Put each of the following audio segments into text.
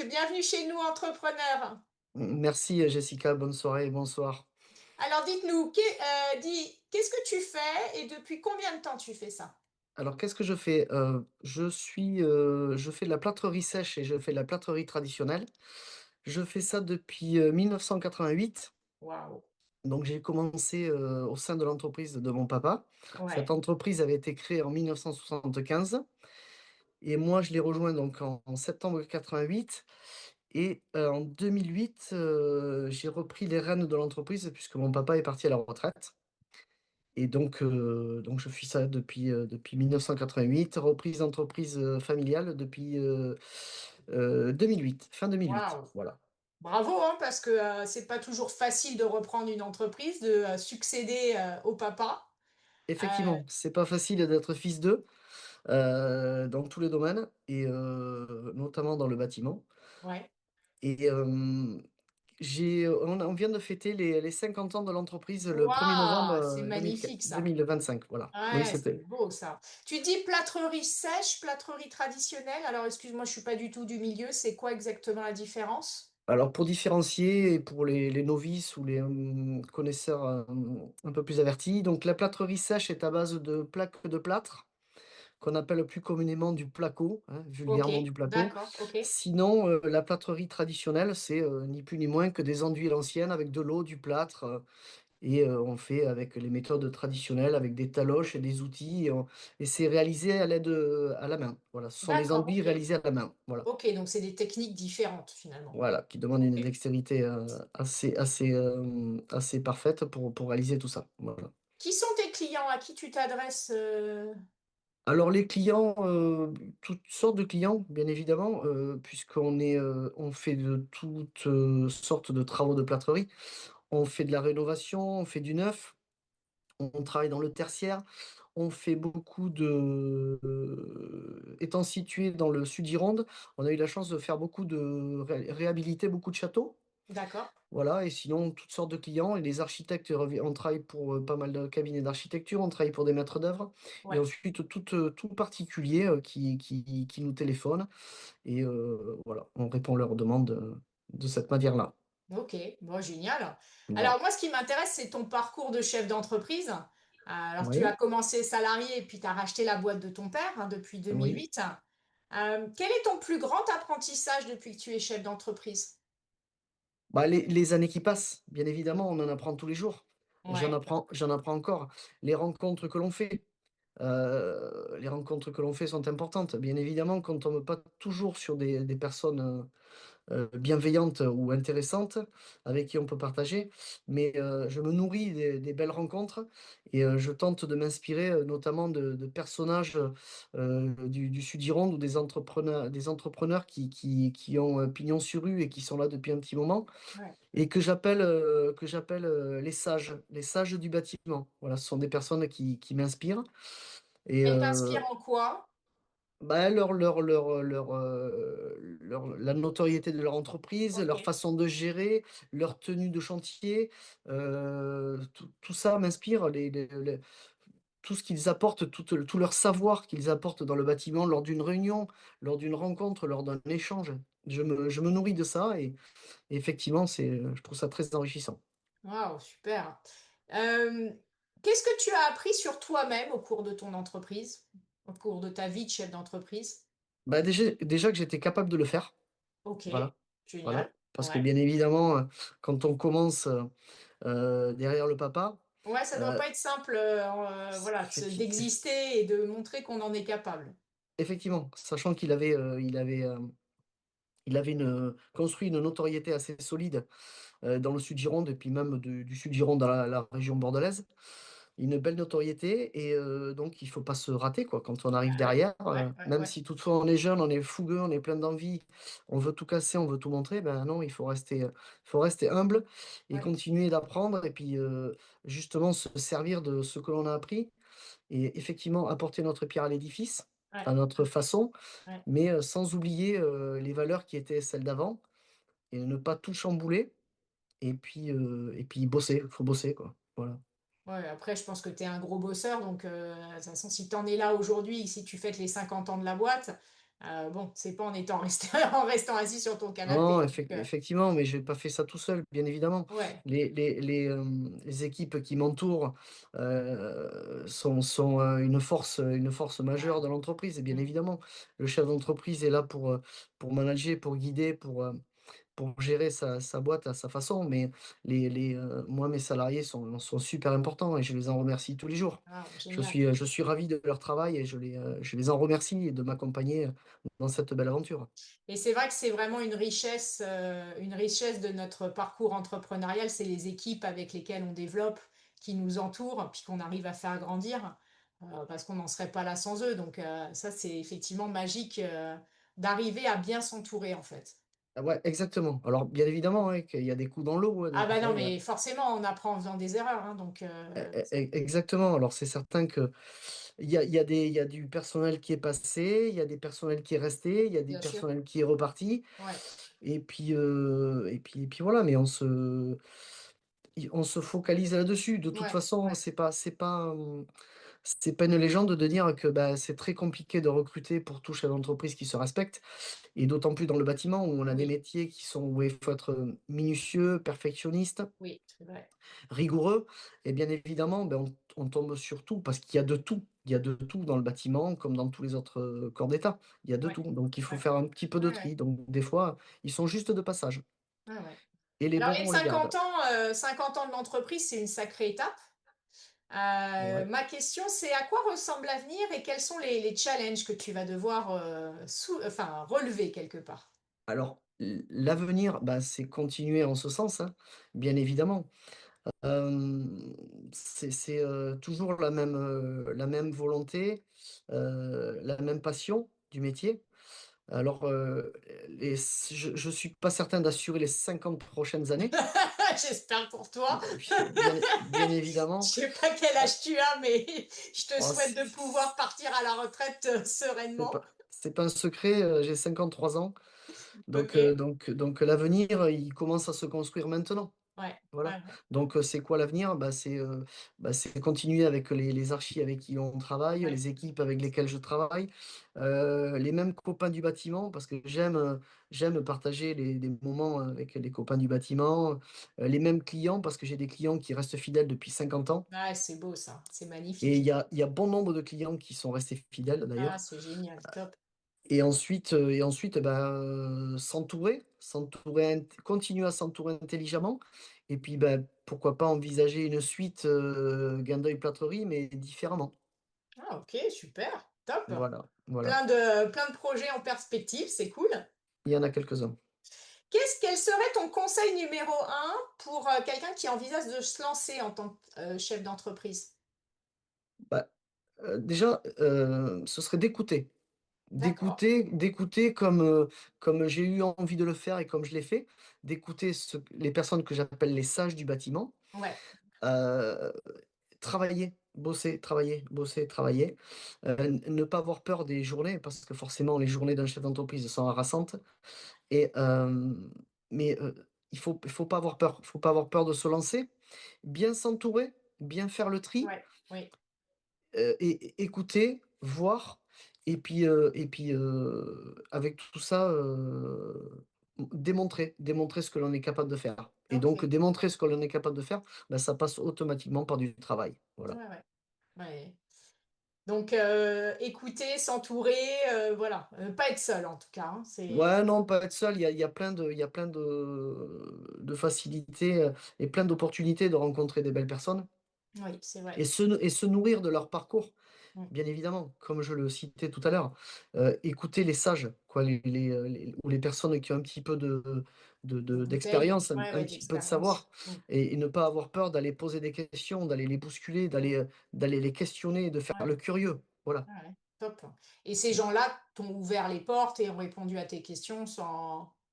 bienvenue chez nous, entrepreneurs. Merci Jessica, bonne soirée et bonsoir. Alors dites-nous, qu'est-ce que tu fais et depuis combien de temps tu fais ça? Alors qu'est-ce que je fais? Je fais de la plâtrerie sèche et je fais de la plâtrerie traditionnelle. Je fais ça depuis 1988. Waouh. Donc j'ai commencé au sein de l'entreprise de mon papa. Cette Ouais. entreprise avait été créée en 1975 et moi je l'ai rejoint donc en septembre 88. Et en 2008, j'ai repris les rênes de l'entreprise puisque mon papa est parti à la retraite. Et donc je fais ça depuis 1988, reprise d'entreprise familiale depuis 2008, fin 2008. Waouh. Voilà. Bravo, hein, parce que c'est pas toujours facile de reprendre une entreprise, de succéder au papa. Euh, Effectivement, c'est pas facile d'être fils d'eux dans tous les domaines, et notamment dans le bâtiment. ouais. Et on vient de fêter les 50 ans de l'entreprise le 1er novembre Waouh, c'est magnifique ça. 2025. Voilà. Donc Ouais, c'est c'était. beau ça. Tu dis plâtrerie sèche, plâtrerie traditionnelle. Alors excuse-moi, je suis pas du tout du milieu. C'est quoi exactement la différence? Alors pour différencier et pour les novices ou les connaisseurs un peu plus avertis, donc la plâtrerie sèche est à base de plaques de plâtre qu'on appelle plus communément du placo, hein, Ok, vulgairement du placo. d'accord, ok. Sinon, la plâtrerie traditionnelle, c'est ni plus ni moins que des enduits à l'ancienne avec de l'eau, du plâtre, et on fait avec les méthodes traditionnelles, avec des taloches et des outils, et c'est réalisé à l'aide à la main. Voilà, ce sont des D'accord, enduits ok. réalisés à la main. Voilà. Ok, donc c'est des techniques différentes finalement. Voilà, qui demande une Ok. dextérité assez parfaite pour réaliser tout ça. Voilà. Qui sont tes clients? À qui tu t'adresses? Alors les clients, toutes sortes de clients, bien évidemment, on fait de toutes sortes de travaux de plâtrerie. On fait de la rénovation, on fait du neuf, on travaille dans le tertiaire, on fait beaucoup étant situé dans le sud Gironde, on a eu la chance de faire beaucoup réhabiliter beaucoup de châteaux. D'accord. Voilà, et sinon, toutes sortes de clients. Et les architectes, on travaille pour pas mal de cabinets d'architecture, on travaille pour des maîtres d'œuvre. Et Ouais. ensuite, tout particulier qui nous téléphone. Et voilà, on répond à leurs demandes de cette manière-là. Ok, bon, génial. Voilà. Alors moi, ce qui m'intéresse, c'est ton parcours de chef d'entreprise. Alors tu as Oui, commencé salarié et puis tu as racheté la boîte de ton père depuis oui. 2008. Quel est ton plus grand apprentissage depuis que tu es chef d'entreprise? Bah, les années qui passent, bien évidemment, on en apprend tous les jours. Ouais, J'en apprends encore. Les rencontres que l'on fait. Les rencontres que l'on fait sont importantes. Bien évidemment, qu'on ne tombe pas toujours sur des personnes bienveillante ou intéressante avec qui on peut partager. Mais je me nourris des belles rencontres et je tente de m'inspirer notamment de personnages du Sud-Gironde ou des entrepreneurs qui ont pignon sur rue et qui sont là depuis un petit moment ouais. et que j'appelle les sages du bâtiment. Voilà, ce sont des personnes qui m'inspirent. Et Elle t'inspire en quoi? bah, la notoriété de leur entreprise, Ok, leur façon de gérer, leur tenue de chantier, tout ça m'inspire. Tout ce qu'ils apportent, tout leur savoir qu'ils apportent dans le bâtiment lors d'une réunion, lors d'une rencontre, lors d'un échange. Je me nourris de ça et effectivement, je trouve ça très enrichissant. waouh, super. Euh, Qu'est-ce que tu as appris sur toi-même au cours de ton entreprise, au cours de ta vie de chef d'entreprise? Bah, déjà que j'étais capable de le faire. Ok, Voilà. Voilà. génial. Parce que Ouais. bien évidemment, quand on commence derrière le papa, Ouais, ça doit Euh, pas être simple, voilà, effecti- d'exister et de montrer qu'on en est capable. effectivement, sachant il avait construit une notoriété assez solide dans le Sud-Gironde et puis même du Sud-Gironde à la région bordelaise, une belle notoriété et donc il faut pas se rater quoi. Quand on arrive Ah ouais, derrière, ouais, ouais, même ouais, si toutefois on est jeune, on est fougueux, on est plein d'envie, on veut tout casser, on veut tout montrer, ben non, faut rester humble et ouais, continuer d'apprendre et puis justement se servir de ce que l'on a appris et effectivement apporter notre pierre à l'édifice, ouais, à notre façon, ouais. mais sans oublier les valeurs qui étaient celles d'avant et ne pas tout chambouler et puis bosser, faut bosser quoi. Voilà. Ouais, après, je pense que tu es un gros bosseur, donc de toute façon, si tu en es là aujourd'hui, si tu fêtes les 50 ans de la boîte, Bon, c'est pas en étant resté en restant assis sur ton Non, canapé, donc effectivement, mais j'ai pas fait ça tout seul, bien évidemment. ouais, Les équipes qui m'entourent, sont, une force majeure ouais, de l'entreprise, et bien mmh. évidemment. Le chef d'entreprise est là pour manager, pour guider, pour gérer sa boîte à sa façon, mais moi, mes salariés sont super importants et je les en remercie tous les jours. Ah génial. Je suis ravi de leur travail et je les en remercie de m'accompagner, dans cette belle aventure. Et c'est vrai que c'est vraiment une richesse de notre parcours entrepreneurial, c'est les équipes avec lesquelles on développe, qui nous entourent, puis qu'on arrive à faire grandir, parce qu'on n'en serait pas là sans eux. Donc ça, c'est effectivement magique, d'arriver à bien s'entourer, en fait. Ah ouais, exactement. Alors bien évidemment, ouais, qu'il y a des coups dans l'eau, Ah bah non, hein, mais forcément, on apprend en faisant des erreurs, hein, donc exactement. Alors c'est certain que il y a du personnel qui est passé, il y a des personnels qui est resté, il y a des bien sûr. personnels qui est reparti, Ouais, et puis voilà, mais on se focalise là-dessus. De toute ouais, façon, ouais. c'est pas une légende de dire que, bah, c'est très compliqué de recruter pour tout chef d'entreprise qui se respecte, et d'autant plus dans le bâtiment où on a des Oui, métiers où il faut être, minutieux, perfectionniste, oui, c'est vrai. rigoureux, et bien évidemment, ben, on tombe sur tout parce qu'il y a de tout. Il y a de tout dans le bâtiment comme dans tous les autres, corps d'État. Il y a de Ouais, tout, donc il faut ouais, faire un petit peu de ouais, ouais, tri. Donc des fois, ils sont juste de passage, ouais, ouais. et les Alors, bons, les on les garde. 50 ans de l'entreprise, c'est une sacrée étape. Ouais. Ma question, c'est à quoi ressemble l'avenir et quels sont les challenges que tu vas devoir enfin, relever quelque part? Alors l'avenir, bah, c'est continuer en ce sens, hein, bien évidemment. Toujours la même volonté, la même passion du métier. Alors, je suis pas certain d'assurer les 50 prochaines années, J'espère pour toi. bien évidemment. Je sais pas quel Heu, âge tu as, mais je te oh, souhaite de pouvoir partir à la retraite sereinement. c'est pas un secret, j'ai 53 ans, Ok. donc l'avenir, il commence à se construire maintenant. Ouais, Voilà, ouais, ouais, donc c'est quoi l'avenir? C'est continuer avec les archis avec qui on travaille, ouais. les équipes avec lesquelles je travaille, les mêmes copains du bâtiment parce que j'aime partager des moments avec les copains du bâtiment, les mêmes clients parce que j'ai des clients qui restent fidèles depuis 50 ans, Ouais, c'est beau ça, c'est et magnifique. il y a bon nombre de clients qui sont restés fidèles Ah, d'ailleurs. c'est génial, top. S'entourer continuer à s'entourer intelligemment, et puis, bah, pourquoi pas envisager une suite, Gandeuil-Platrerie, mais différemment. Ah, ok, super, top. Voilà, voilà. Plein de projets en perspective, c'est cool. Il y en a quelques-uns. Quel serait ton conseil numéro un pour quelqu'un qui envisage de se lancer en tant que chef d'entreprise? Bah, déjà, ce serait d'écouter. D'accord. D'écouter comme j'ai eu envie de le faire et comme je l'ai fait, d'écouter les personnes que j'appelle les sages du bâtiment, Ouais, heu travailler, bosser, travailler, bosser, travailler, ne pas avoir peur des journées parce que forcément les journées d'un chef d'entreprise sont harassantes, et mais il faut pas avoir peur. Il faut pas avoir peur de se lancer, bien s'entourer, bien faire le tri, ouais, oui. et écouter, voir, avec tout ça, démontrer ce que l'on est capable de faire, et donc Ok. démontrer ce que l'on est capable de faire, bah, ça passe automatiquement par du travail, Ouais, voilà. ouais, ouais. Donc, écouter, s'entourer, voilà. Pas être seul en tout cas, hein, c'est... Ouais, non, pas être seul, il y a plein de facilités, et plein d'opportunités de rencontrer des belles personnes, Oui, c'est et vrai. se nourrir de leur parcours, Mm. bien évidemment, comme je le citais tout à l'heure. Écouter les sages, quoi, ou les personnes qui ont un petit peu De bouteille, d'expérience, ouais, un ouais, petit peu de d'expérience. savoir, Mm. et ne pas avoir peur d'aller poser des questions, d'aller les bousculer, d'aller les questionner, de faire Ouais, le curieux, voilà. ouais, top. Et ces gens-là t'ont ouvert les portes et ont répondu à tes questions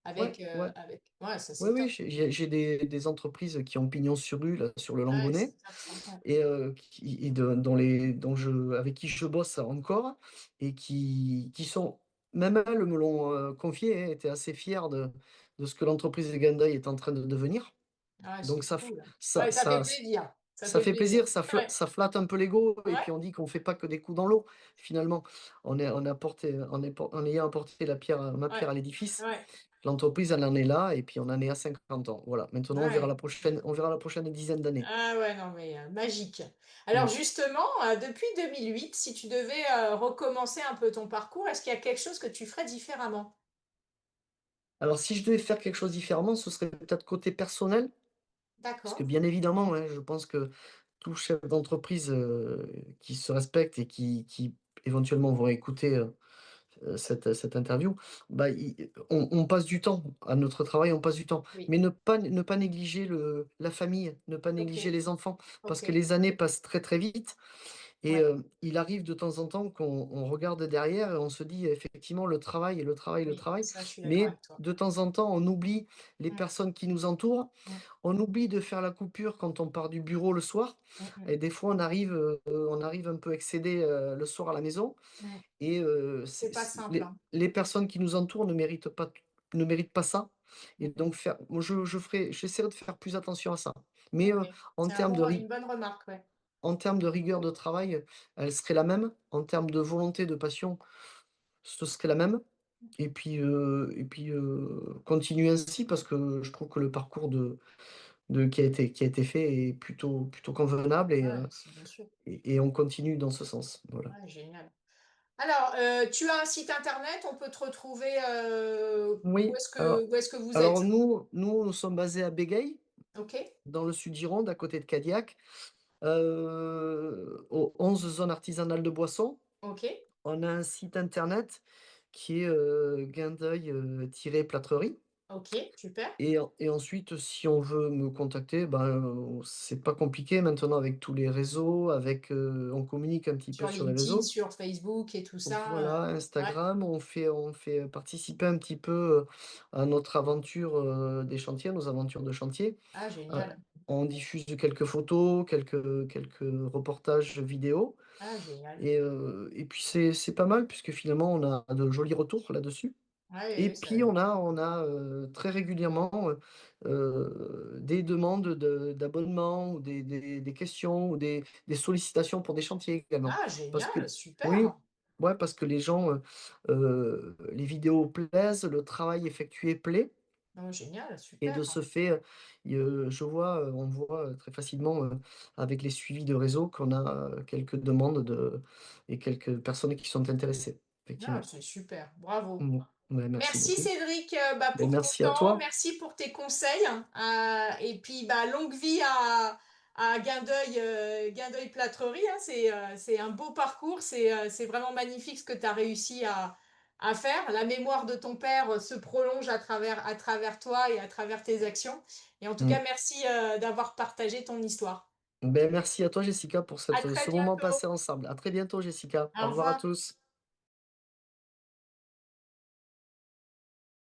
Ouais, ouais. avec... Ouais, ça Oui, c'est oui, top. j'ai des entreprises qui ont pignon sur rue, là, sur le Ouais, Langonnet, c'est top ça. Ouais. et qui de dont les dont je avec qui je bosse encore, et qui sont, même elles me l'ont, confié, hein, étaient assez fières de ce que l'entreprise de Gandai est en train de devenir. Ouais, Donc c'est cool. ça Ouais, ça fait ça plaisir. Ça Ça fait fait plaisir. plaisir, Ouais, ça flatte un peu l'ego et ouais, puis on dit qu'on fait pas que des coups dans l'eau. Finalement, on a apporté en ayant apporté la pierre ma ouais, pierre à l'édifice, ouais, l'entreprise elle en est là et puis on en est à 50 ans. Voilà, maintenant ouais. on verra la prochaine dizaine d'années. Ah ouais, non, mais magique. Alors Mmh. justement, depuis 2008, si tu devais recommencer un peu ton parcours, est-ce qu'il y a quelque chose que tu ferais différemment? Alors si je devais faire quelque chose différemment, ce serait peut-être côté personnel, parce que D'accord, bien évidemment, hein, je pense que tout chef d'entreprise, qui se respecte et qui éventuellement vont écouter, cette interview, bah, on passe du temps à notre travail, on passe du temps. oui. Mais ne pas négliger la famille, ne pas Ok, négliger les enfants, parce ok, que les années passent très, très vite et ouais, il arrive de temps en temps qu'on regarde derrière et on se dit effectivement le travail et le travail, le oui, travail. ça, je suis d'accord Mais avec toi. de temps en temps, on oublie les Mm, personnes qui nous entourent, mm, on oublie de faire la coupure quand on part du bureau le soir mm, et des fois on arrive un peu excédé, le soir à la maison mm. et C'est pas c'est simple, hein. les personnes qui nous entourent ne méritent pas ça et Mm, donc moi j'essaierai de faire plus attention à ça. Mais ok, en c'est un termes bon, une bonne remarque, ouais. en termes de rigueur de travail, elle serait la même. En termes de volonté, de passion, ce serait la même et puis, continuer ainsi parce que je trouve que le parcours qui a été fait est plutôt convenable Ouais, c'est bien sûr. et on continue dans ce sens. Voilà. Ouais, génial. Alors, tu as un site internet, on peut te retrouver, Oui, où est-ce que vous êtes? alors nous sommes basés à Bégueil, Ok, dans le sud Gironde, à côté de Cadillac, aux 11 zones artisanales de boissons. ok, On a un site internet qui est, guindeuil, tiret plâtrerie ok, super. et ensuite, si on veut me contacter, ben, c'est pas compliqué maintenant avec tous les réseaux, on communique un petit peu Sur sur les LinkedIn, réseaux. sur Facebook et tout ça. Voilà, Ouais. Instagram, on fait participer un petit peu, à notre aventure, des chantiers, nos aventures de chantier. Ah, Heu, génial. on diffuse quelques photos, quelques reportages vidéo Ah, génial. et puis c'est pas mal puisque finalement on a de jolis retours là-dessus. Ouais, ouais, Et ouais, ça... puis on a, très régulièrement, des demandes d'abonnements ou des questions ou des sollicitations pour des chantiers également. Ah, Parce que génial, oui, super. ouais, parce que les gens, les vidéos plaisent, le travail effectué plaît Oh, génial, et de super. ce fait, on voit, très facilement, avec les suivis de réseau qu'on a, quelques demandes et quelques personnes qui sont intéressées, Ah, effectivement. c'est super. Bravo. Mmh. Ouais, merci Merci beaucoup. Cédric, Beh, pour ton merci à temps, toi. merci pour tes conseils, et puis bah, longue vie à Guindeuil, Guindeuil Plâtrerie, hein. C'est un beau parcours, c'est vraiment magnifique ce que tu as réussi à faire. La mémoire de ton père se prolonge à travers toi et à travers tes actions. Et en tout cas, Mmh. merci d'avoir partagé ton histoire. Beh, merci à toi Jessica pour À très ce moment bientôt. passé ensemble. À très bientôt Jessica. Au Au revoir à revoir. tous.